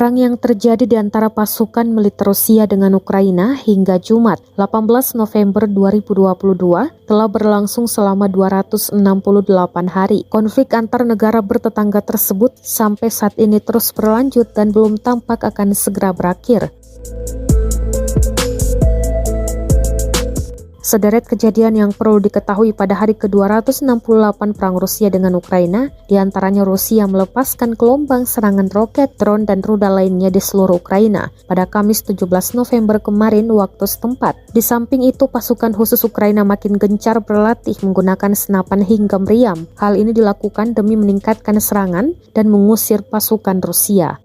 Perang yang terjadi di antara pasukan militer Rusia dengan Ukraina hingga Jumat, 18 November 2022 telah berlangsung selama 268 hari. Konflik antar negara bertetangga tersebut sampai saat ini terus berlanjut dan belum tampak akan segera berakhir. Sederet kejadian yang perlu diketahui pada hari ke-268 perang Rusia dengan Ukraina, diantaranya Rusia melepaskan gelombang serangan roket, drone, dan rudal lainnya di seluruh Ukraina pada Kamis 17 November kemarin waktu setempat. Di samping itu, pasukan khusus Ukraina makin gencar berlatih menggunakan senapan hingga meriam. Hal ini dilakukan demi meningkatkan serangan dan mengusir pasukan Rusia.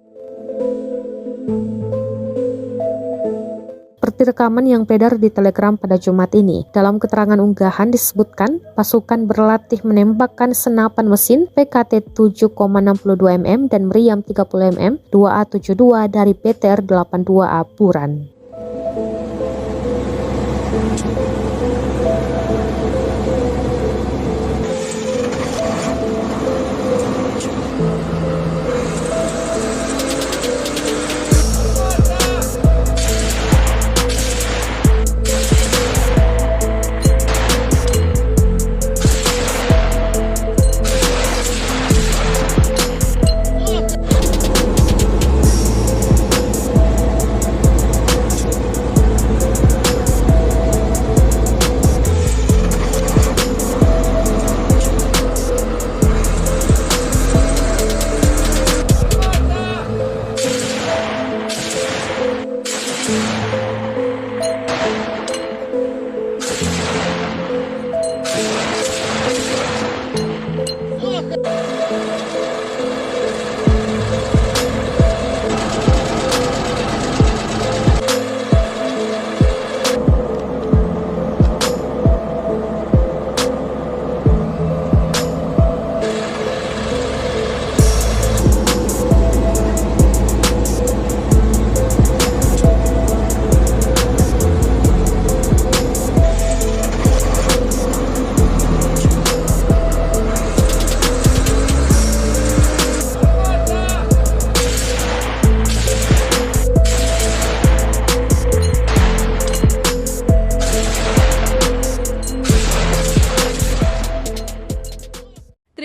Seperti rekaman yang beredar di Telegram pada Jumat ini. Dalam keterangan unggahan disebutkan, pasukan berlatih menembakkan senapan mesin PKT 7,62 mm dan meriam 30 mm 2A72 dari PTR-82A Buran.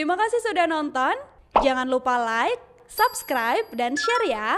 Terima kasih sudah nonton. Jangan lupa like, subscribe, dan share ya.